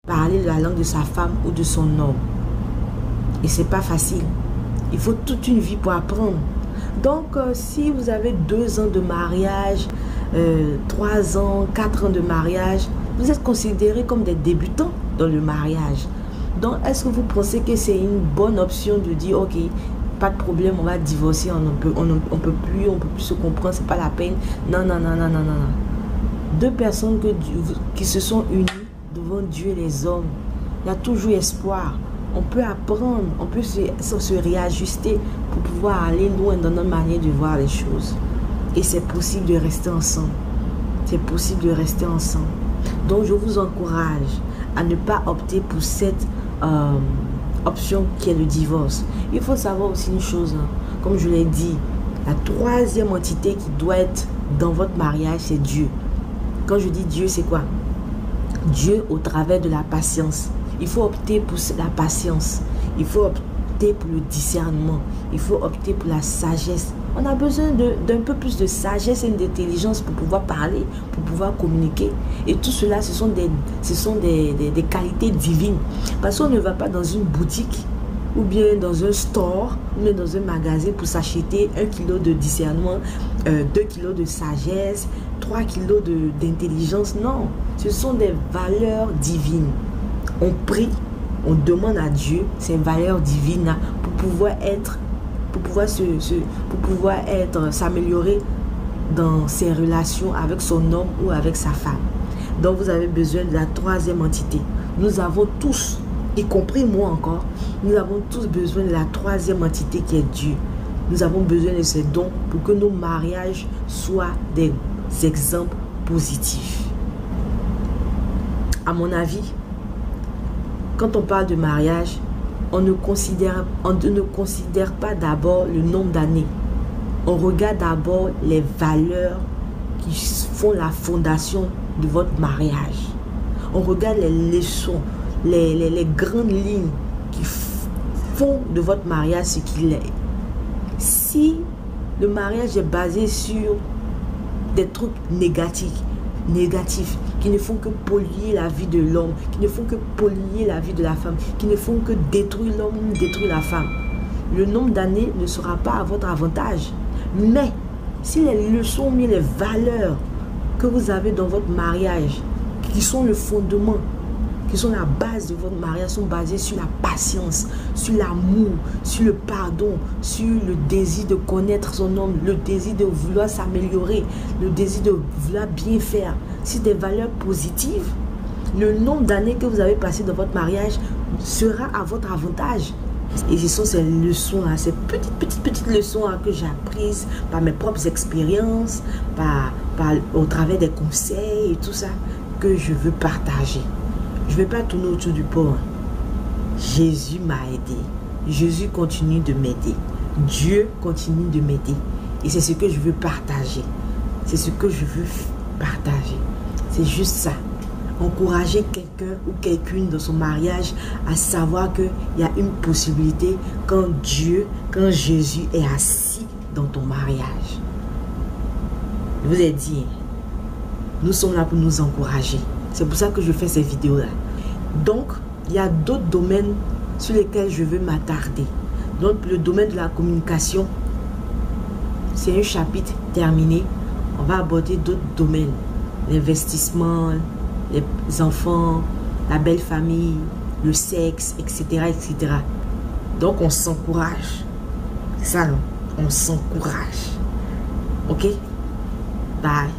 parler la langue de sa femme ou de son homme. Et c'est pas facile. Il faut toute une vie pour apprendre. Donc, si vous avez 2 ans de mariage, 3 ans, 4 ans de mariage, vous êtes considérés comme des débutants dans le mariage. Donc, est-ce que vous pensez que c'est une bonne option de dire, ok, pas de problème, on va divorcer, on peut plus se comprendre, c'est pas la peine. Non, non, non, non, non, non. 2 personnes qui se sont unies devant Dieu et les hommes, il y a toujours espoir. On peut apprendre, on peut se réajuster pour pouvoir aller loin dans notre manière de voir les choses. Et c'est possible de rester ensemble. C'est possible de rester ensemble. Donc, je vous encourage à ne pas opter pour cette option qui est le divorce. Il faut savoir aussi une chose, hein. Comme je l'ai dit, la 3e entité qui doit être dans votre mariage, c'est Dieu. Quand je dis Dieu, c'est quoi? Dieu au travers de la patience. Il faut opter pour la patience. Il faut opter pour le discernement. Il faut opter pour la sagesse. On a besoin d'un peu plus de sagesse et d'intelligence pour pouvoir parler, pour pouvoir communiquer. Et tout cela, ce sont des qualités divines. Parce qu'on ne va pas dans une boutique ou bien dans un store ou bien dans un magasin pour s'acheter 1 kilo de discernement, 2 kilos de sagesse, 3 kilos d'intelligence. Non, ce sont des valeurs divines. On prie, on demande à Dieu ces valeurs divines pour pouvoir s'améliorer dans ses relations avec son homme ou avec sa femme. Donc vous avez besoin de la 3e entité. Nous avons tous, y compris moi encore, nous avons tous besoin de la 3e entité qui est Dieu. Nous avons besoin de ces dons pour que nos mariages soient des exemples positifs. À mon avis, quand on parle de mariage, on ne considère pas d'abord le nombre d'années. On regarde d'abord les valeurs qui font la fondation de votre mariage. On regarde les leçons, les grandes lignes qui font de votre mariage ce qu'il est. Si le mariage est basé sur des trucs négatifs, qui ne font que polluer la vie de l'homme, qui ne font que polluer la vie de la femme, qui ne font que détruire l'homme ou détruire la femme, le nombre d'années ne sera pas à votre avantage. Mais si les leçons, mais les valeurs que vous avez dans votre mariage, qui sont le fondement, qui sont la base de votre mariage, sont basées sur la patience, sur l'amour, sur le pardon, sur le désir de connaître son homme, le désir de vouloir s'améliorer, le désir de vouloir bien faire. Si des valeurs positives, le nombre d'années que vous avez passé dans votre mariage sera à votre avantage. Et ce sont ces leçons-là, ces petites leçons-là que j'ai apprises par mes propres expériences, au travers des conseils et tout ça, que je veux partager. Je ne vais pas tourner autour du pot. Jésus m'a aidé. Jésus continue de m'aider. Dieu continue de m'aider. Et c'est ce que je veux partager. C'est ce que je veux partager. C'est juste ça. Encourager quelqu'un ou quelqu'une dans son mariage à savoir qu'il y a une possibilité quand Jésus est assis dans ton mariage. Je vous ai dit, nous sommes là pour nous encourager. C'est pour ça que je fais ces vidéos-là. Donc, il y a d'autres domaines sur lesquels je veux m'attarder. Donc, le domaine de la communication, c'est un chapitre terminé. On va aborder d'autres domaines. L'investissement, les enfants, la belle famille, le sexe, etc., etc. Donc, on s'encourage. Ça, on s'encourage. Ok? Bye.